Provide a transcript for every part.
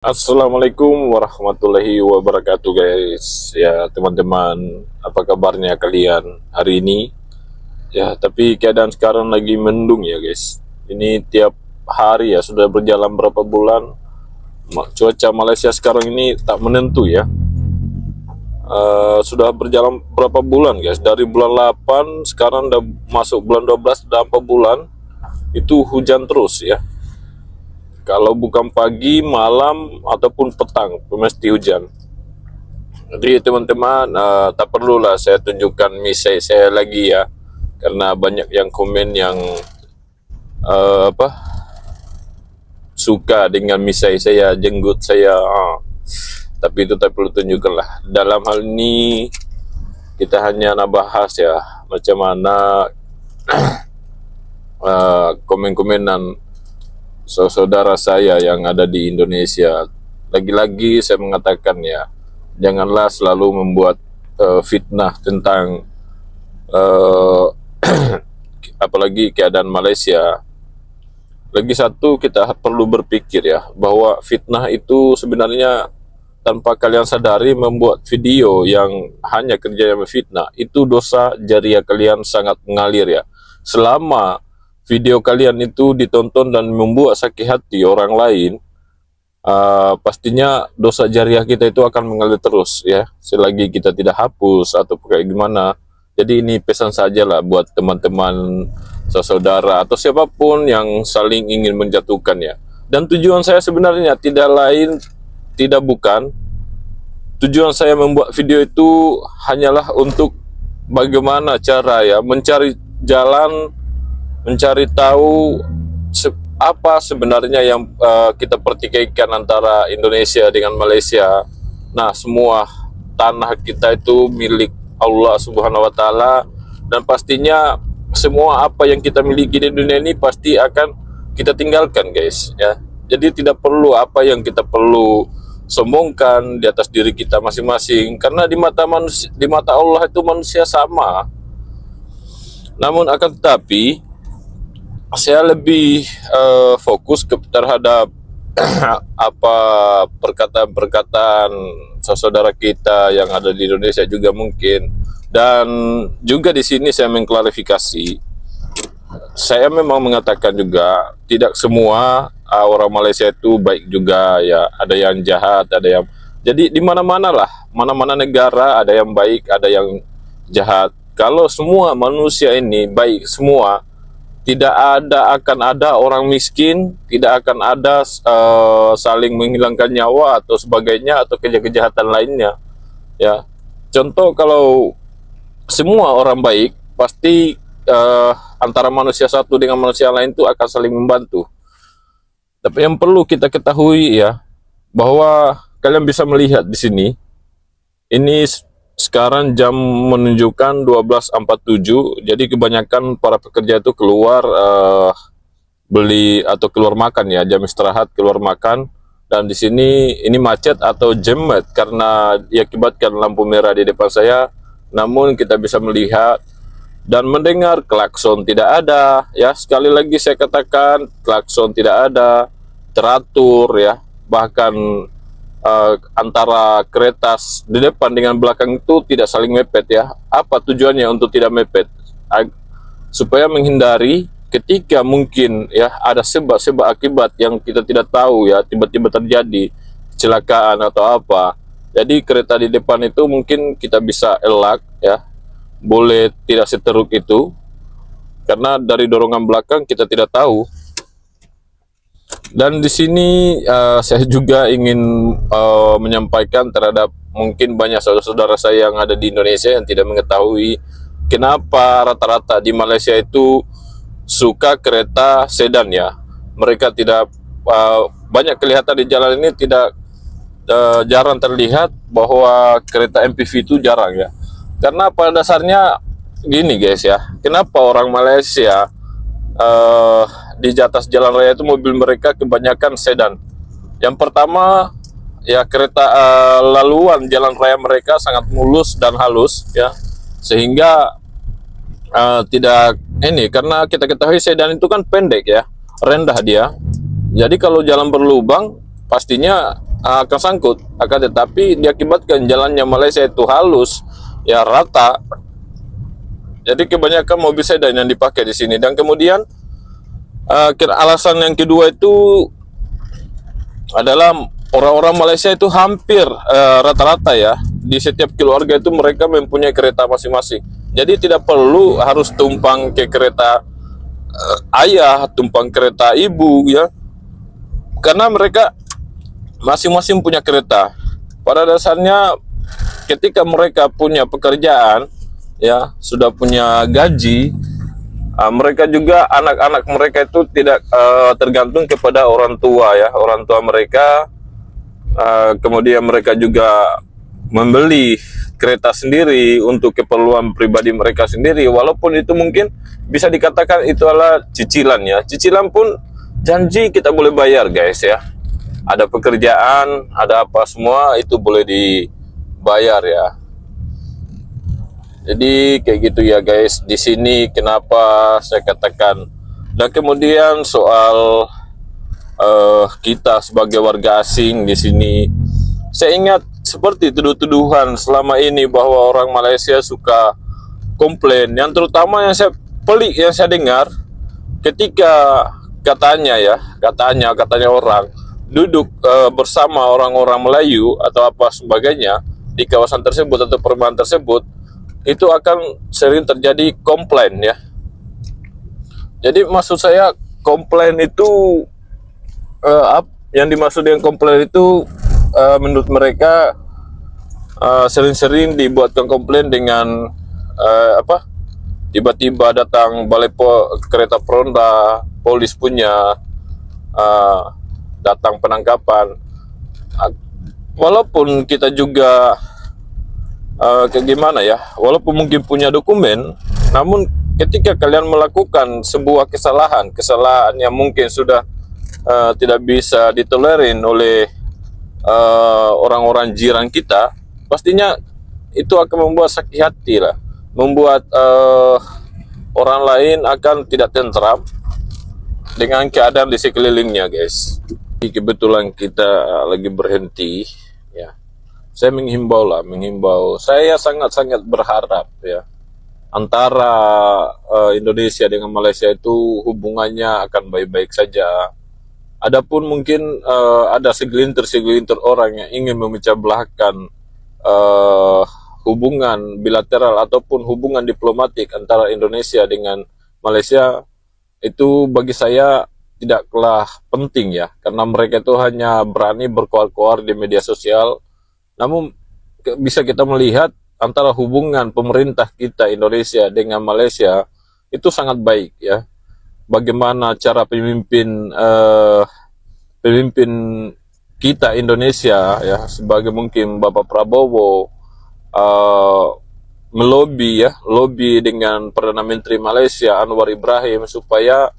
Assalamualaikum warahmatullahi wabarakatuh guys. Ya teman-teman, apa kabarnya kalian hari ini? Ya tapi keadaan sekarang lagi mendung ya guys. Ini tiap hari ya, sudah berjalan berapa bulan. Cuaca Malaysia sekarang ini tak menentu ya. Sudah berjalan berapa bulan guys, dari bulan 8 sekarang udah masuk bulan 12, udah 4 bulan itu hujan terus ya. Kalau bukan pagi, malam, ataupun petang, mesti hujan. Jadi teman-teman, tak perlulah saya tunjukkan misai saya lagi ya, karena banyak yang komen yang suka dengan misai saya, jenggot saya. Tapi itu tak perlu tunjukkan lah. Dalam hal ini kita hanya bahas ya, macam mana komen-komenan saudara saya yang ada di Indonesia. Lagi-lagi saya mengatakan ya, janganlah selalu membuat fitnah tentang apalagi keadaan Malaysia. Lagi satu, kita perlu berpikir ya, bahwa fitnah itu sebenarnya tanpa kalian sadari membuat video yang hanya kerjanya memfitnah, itu dosa jariah kalian sangat mengalir ya. Selama video kalian itu ditonton dan membuat sakit hati orang lain, pastinya dosa jariah kita itu akan mengalir terus ya, selagi kita tidak hapus atau kayak gimana. Jadi ini pesan saja lah buat teman-teman, saudara atau siapapun yang saling ingin menjatuhkan ya. Dan tujuan saya sebenarnya tidak lain, tidak bukan, tujuan saya membuat video itu hanyalah untuk bagaimana cara ya mencari jalan, mencari tahu apa sebenarnya yang kita pertikaikan antara Indonesia dengan Malaysia. Nah, semua tanah kita itu milik Allah Subhanahu wa Ta'ala, dan pastinya semua apa yang kita miliki di dunia ini pasti akan kita tinggalkan guys ya. Jadi tidak perlu apa yang kita perlu sombongkan di atas diri kita masing-masing, karena di mata manusia, di mata Allah itu manusia sama. Namun akan tetapi saya lebih fokus terhadap apa perkataan-perkataan saudara kita yang ada di Indonesia juga mungkin. Dan juga di sini saya mengklarifikasi, saya memang mengatakan juga tidak semua orang Malaysia itu baik juga ya, ada yang jahat, ada yang, jadi di mana-mana lah, mana-mana negara ada yang baik, ada yang jahat. Kalau semua manusia ini baik semua, tidak akan ada orang miskin, tidak akan ada saling menghilangkan nyawa atau sebagainya atau kejahatan lainnya ya. Contoh, kalau semua orang baik, pasti antara manusia satu dengan manusia lain itu akan saling membantu. Tapi yang perlu kita ketahui ya, bahwa kalian bisa melihat di sini, ini sekarang jam menunjukkan 12.47, jadi kebanyakan para pekerja itu keluar beli atau keluar makan ya, jam istirahat keluar makan. Dan di sini ini macet atau jemet karena diakibatkan lampu merah di depan saya. Namun kita bisa melihat dan mendengar klakson tidak ada ya. Sekali lagi saya katakan, klakson tidak ada, teratur ya. Bahkan antara kereta di depan dengan belakang itu tidak saling mepet ya. Apa tujuannya untuk tidak mepet? Supaya menghindari ketika mungkin ya ada sebab akibat yang kita tidak tahu ya, tiba-tiba terjadi kecelakaan atau apa. Jadi kereta di depan itu mungkin kita bisa elak ya, boleh tidak seteruk itu, karena dari dorongan belakang kita tidak tahu. Dan di sini saya juga ingin menyampaikan terhadap mungkin banyak saudara-saudara saya yang ada di Indonesia yang tidak mengetahui kenapa rata-rata di Malaysia itu suka kereta sedan ya. Mereka tidak banyak kelihatan di jalan ini, tidak jarang terlihat bahwa kereta MPV itu jarang ya. Karena pada dasarnya gini guys ya, kenapa orang Malaysia di atas jalan raya itu mobil mereka kebanyakan sedan? Yang pertama ya, kereta laluan jalan raya mereka sangat mulus dan halus ya, sehingga tidak ini, karena kita ketahui sedan itu kan pendek ya, rendah dia. Jadi kalau jalan berlubang pastinya akan sangkut, akan tetapi diakibatkan jalannya Malaysia itu halus, ya rata. Jadi kebanyakan mobil sedan yang dipakai di sini. Dan kemudian alasan yang kedua itu adalah orang-orang Malaysia itu hampir rata-rata ya, di setiap keluarga itu mereka mempunyai kereta masing-masing. Jadi tidak perlu harus tumpang ke kereta ayah, tumpang kereta ibu ya, karena mereka masing-masing punya kereta. Pada dasarnya ketika mereka punya pekerjaan ya, sudah punya gaji, mereka juga, anak-anak mereka itu tidak tergantung kepada orang tua ya, orang tua mereka. Kemudian mereka juga membeli kereta sendiri untuk keperluan pribadi mereka sendiri, walaupun itu mungkin bisa dikatakan itu adalah cicilan ya. Cicilan pun janji kita boleh bayar guys ya. Ada pekerjaan, ada apa semua itu boleh dibayar ya. Jadi kayak gitu ya guys. Di sini kenapa saya katakan. Dan kemudian soal kita sebagai warga asing di sini, saya ingat seperti tuduh-tuduhan selama ini bahwa orang Malaysia suka komplain. Yang terutama yang saya pelik, yang saya dengar ketika katanya orang duduk bersama orang-orang Melayu atau apa sebagainya di kawasan tersebut atau perumahan tersebut, itu akan sering terjadi komplain ya. Jadi maksud saya komplain itu yang dimaksud dengan komplain itu menurut mereka sering-sering dibuatkan komplain dengan tiba-tiba datang balai kereta peronda, polis punya, datang penangkapan. Walaupun kita juga kayak gimana ya, walaupun mungkin punya dokumen, namun ketika kalian melakukan sebuah kesalahan yang mungkin sudah tidak bisa ditolerin oleh orang-orang jiran kita, pastinya itu akan membuat sakit hati lah, membuat orang lain akan tidak tentram dengan keadaan di sekelilingnya guys. Kebetulan kita lagi berhenti ya, saya menghimbau, saya sangat-sangat berharap ya, antara Indonesia dengan Malaysia itu hubungannya akan baik-baik saja. Adapun mungkin ada segelintir orang yang ingin memecah belahkan hubungan bilateral ataupun hubungan diplomatik antara Indonesia dengan Malaysia, itu bagi saya tidaklah penting ya, karena mereka itu hanya berani berkoar-koar di media sosial. Namun bisa kita melihat antara hubungan pemerintah kita Indonesia dengan Malaysia itu sangat baik ya. Bagaimana cara pemimpin kita Indonesia ya, sebagai mungkin Bapak Prabowo melobi dengan Perdana Menteri Malaysia Anwar Ibrahim supaya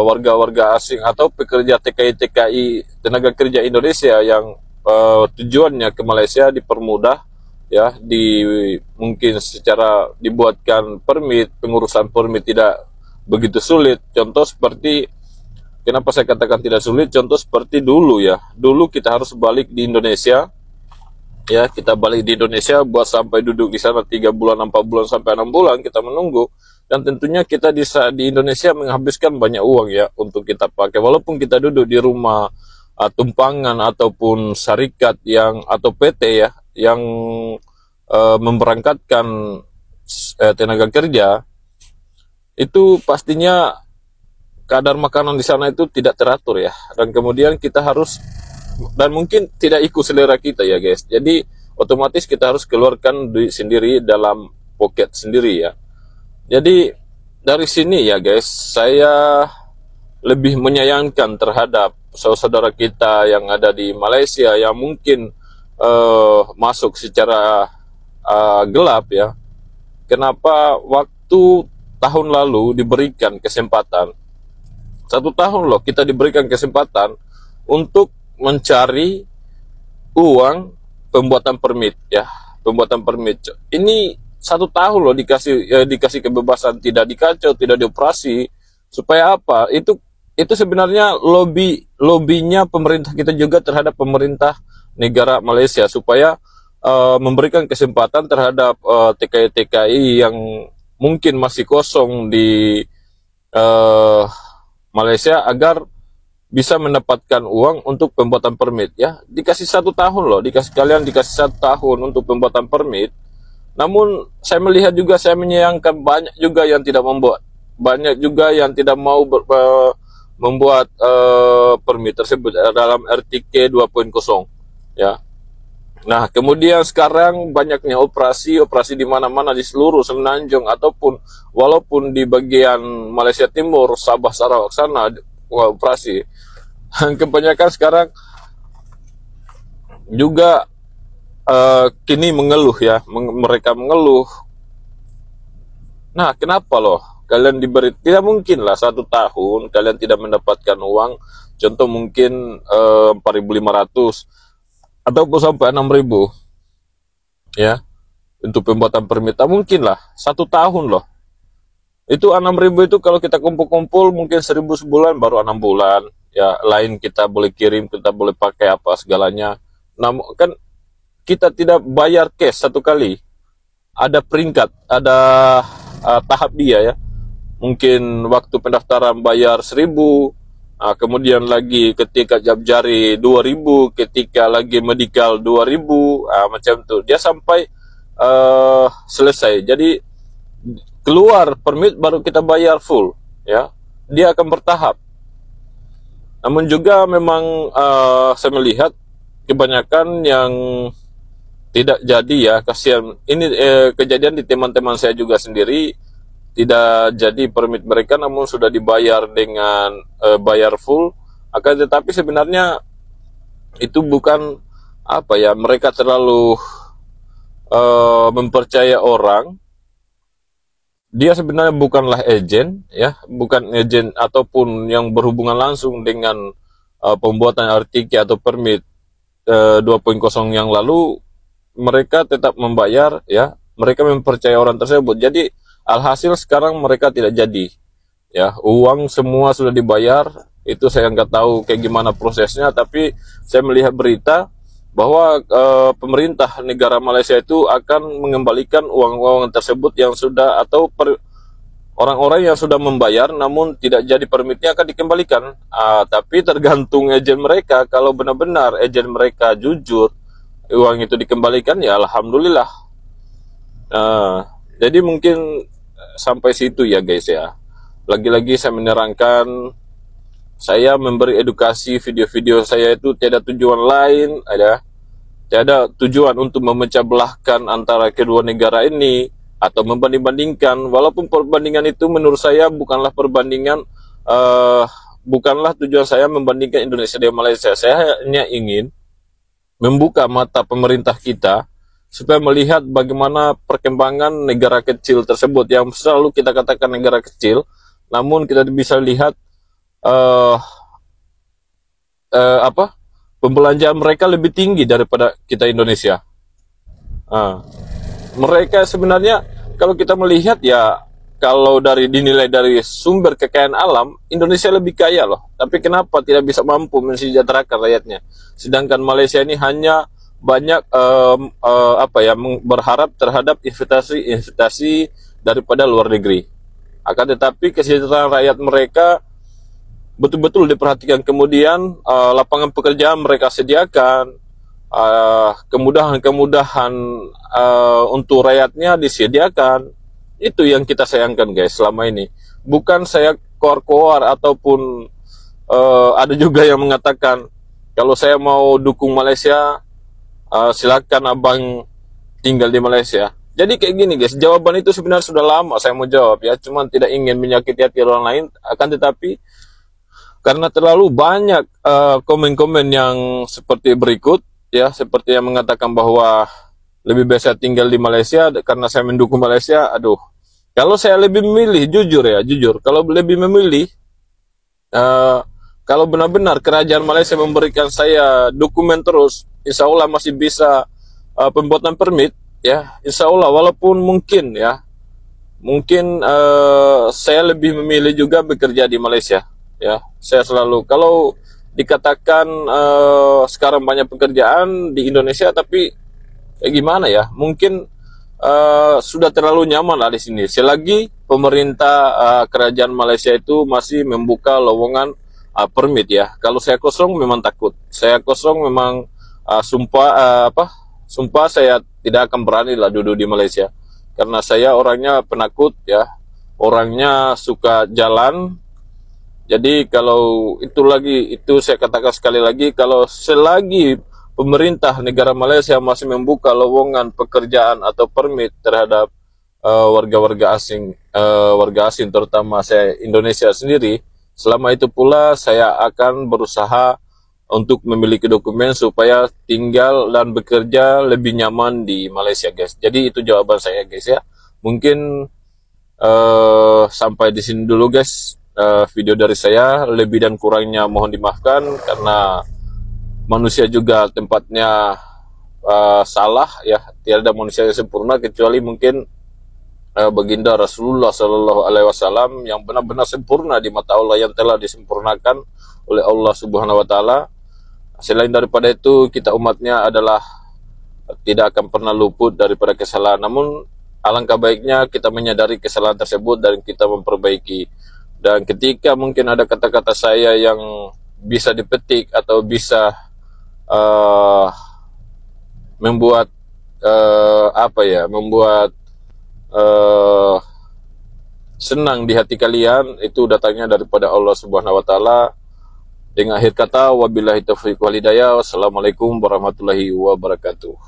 warga-warga asing atau pekerja TKI tenaga kerja Indonesia yang tujuannya ke Malaysia dipermudah ya, mungkin secara dibuatkan pengurusan permit tidak begitu sulit. Contoh seperti, kenapa saya katakan tidak sulit, contoh seperti dulu ya, dulu kita harus balik di Indonesia ya, kita balik di Indonesia buat sampai duduk di sana 3 bulan, 4 bulan sampai 6 bulan kita menunggu, dan tentunya kita di Indonesia menghabiskan banyak uang ya untuk kita pakai, walaupun kita duduk di rumah tumpangan ataupun syarikat atau PT ya yang memberangkatkan tenaga kerja, itu pastinya kadar makanan di sana itu tidak teratur ya, dan kemudian kita harus, dan mungkin tidak ikut selera kita ya guys, jadi otomatis kita harus keluarkan duit sendiri dalam pocket sendiri ya. Jadi dari sini ya guys, saya lebih menyayangkan terhadap saudara kita yang ada di Malaysia yang mungkin masuk secara gelap ya. Kenapa waktu tahun lalu diberikan kesempatan, 1 tahun loh kita diberikan kesempatan untuk mencari uang pembuatan permit ya, pembuatan permit ini 1 tahun loh dikasih kebebasan, tidak dikacau, tidak dioperasi, supaya apa? Itu itu sebenarnya lobbynya pemerintah kita juga terhadap pemerintah negara Malaysia supaya memberikan kesempatan terhadap TKI-TKI yang mungkin masih kosong di uh, Malaysia agar bisa mendapatkan uang untuk pembuatan permit. Ya, dikasih 1 tahun loh, dikasih 1 tahun untuk pembuatan permit. Namun saya melihat juga, saya menyayangkan banyak juga yang tidak membuat, banyak juga yang tidak mau membuat permit tersebut dalam RTK 2.0 ya. Nah, kemudian sekarang banyaknya operasi di mana-mana di seluruh Semenanjung ataupun walaupun di bagian Malaysia Timur, Sabah, Sarawak sana operasi. Kebanyakan sekarang juga kini mengeluh ya, mereka mengeluh. Nah, kenapa loh kalian diberi, tidak mungkin lah 1 tahun kalian tidak mendapatkan uang, contoh mungkin 4.500 ataupun sampai 6.000 ya untuk pembuatan permit. Tak mungkin lah 1 tahun loh. Itu 6.000 itu kalau kita kumpul-kumpul mungkin 1.000 sebulan, baru 6 bulan ya. Lain kita boleh kirim, kita boleh pakai apa segalanya. Namun kan kita tidak bayar cash satu kali, ada peringkat, ada tahap dia ya. Mungkin waktu pendaftaran bayar 1.000, kemudian lagi ketika jab jari 2.000, ketika lagi medical 2.000, macam tuh dia sampai selesai. Jadi keluar permit baru kita bayar full ya, dia akan bertahap. Namun juga memang saya melihat kebanyakan yang tidak jadi ya, kasihan. Ini kejadian di teman-teman saya juga sendiri, tidak jadi permit mereka, namun sudah dibayar dengan bayar full. Akan tetapi sebenarnya itu bukan apa ya, mereka terlalu mempercaya orang. Dia sebenarnya bukanlah agen ya, bukan agen ataupun yang berhubungan langsung dengan pembuatan RTK atau permit 2.0 yang lalu. Mereka tetap membayar ya, mereka mempercayai orang tersebut. Jadi alhasil sekarang mereka tidak jadi ya, uang semua sudah dibayar. Itu saya nggak tahu kayak gimana prosesnya, tapi saya melihat berita bahwa pemerintah negara Malaysia itu akan mengembalikan uang-uang tersebut yang sudah, atau orang-orang yang sudah membayar namun tidak jadi permitnya akan dikembalikan. Tapi tergantung agen mereka. Kalau benar-benar agen mereka jujur, uang itu dikembalikan ya alhamdulillah. Jadi mungkin sampai situ ya guys ya. Lagi-lagi saya menerangkan, saya memberi edukasi, video-video saya itu tiada tujuan lain, tiada tujuan untuk memecah belahkan antara kedua negara ini atau membanding-bandingkan. Walaupun perbandingan itu menurut saya bukanlah perbandingan, bukanlah tujuan saya membandingkan Indonesia dengan Malaysia. Saya hanya ingin membuka mata pemerintah kita supaya melihat bagaimana perkembangan negara kecil tersebut yang selalu kita katakan negara kecil, namun kita bisa lihat pembelanjaan mereka lebih tinggi daripada kita Indonesia. Mereka sebenarnya kalau kita melihat ya, kalau dinilai dari sumber kekayaan alam, Indonesia lebih kaya loh. Tapi kenapa tidak bisa mampu mensejahterakan rakyatnya? Sedangkan Malaysia ini hanya banyak berharap terhadap investasi daripada luar negeri. Akan tetapi kesejahteraan rakyat mereka betul-betul diperhatikan. Kemudian lapangan pekerjaan mereka sediakan, kemudahan-kemudahan untuk rakyatnya disediakan. Itu yang kita sayangkan guys selama ini. Bukan saya koar-koar ataupun ada juga yang mengatakan kalau saya mau dukung Malaysia, silakan abang tinggal di Malaysia. Jadi kayak gini guys, jawaban itu sebenarnya sudah lama saya mau jawab ya, cuman tidak ingin menyakiti hati orang lain. Akan tetapi karena terlalu banyak komen-komen yang seperti berikut ya, seperti yang mengatakan bahwa lebih baik saya tinggal di Malaysia karena saya mendukung Malaysia. Aduh, kalau saya lebih memilih, jujur, kalau lebih memilih, kalau benar-benar kerajaan Malaysia memberikan saya dokumen terus, insya Allah masih bisa pembuatan permit ya, insya Allah. Walaupun mungkin ya, saya lebih memilih juga bekerja di Malaysia ya. Saya selalu, kalau dikatakan sekarang banyak pekerjaan di Indonesia, tapi gimana ya, mungkin sudah terlalu nyaman lah di sini. Selagi pemerintah kerajaan Malaysia itu masih membuka lowongan permit ya. Kalau saya kosong memang takut. Saya kosong memang sumpah saya tidak akan berani lah duduk di Malaysia. Karena saya orangnya penakut ya. Orangnya suka jalan. Jadi kalau itu saya katakan sekali lagi, kalau selagi pemerintah negara Malaysia masih membuka lowongan pekerjaan atau permit terhadap warga-warga asing, warga asing terutama saya Indonesia sendiri, selama itu pula saya akan berusaha untuk memiliki dokumen supaya tinggal dan bekerja lebih nyaman di Malaysia, guys. Jadi itu jawaban saya, guys ya. Mungkin sampai di sini dulu, guys. Video dari saya, lebih dan kurangnya mohon dimaafkan karena manusia juga tempatnya salah ya. Tiada manusia yang sempurna kecuali mungkin baginda Rasulullah Shallallahu Alaihi Wasallam yang benar-benar sempurna di mata Allah, yang telah disempurnakan oleh Allah Subhanahu Wa Taala. Selain daripada itu, kita umatnya adalah tidak akan pernah luput daripada kesalahan. Namun alangkah baiknya kita menyadari kesalahan tersebut dan kita memperbaiki. Dan ketika mungkin ada kata-kata saya yang bisa dipetik atau bisa membuat senang di hati kalian, itu datangnya daripada Allah Subhanahu Wa Taala. Dengan akhir kata, wabillahi taufiq wal hidayah. Wassalamualaikum warahmatullahi wabarakatuh.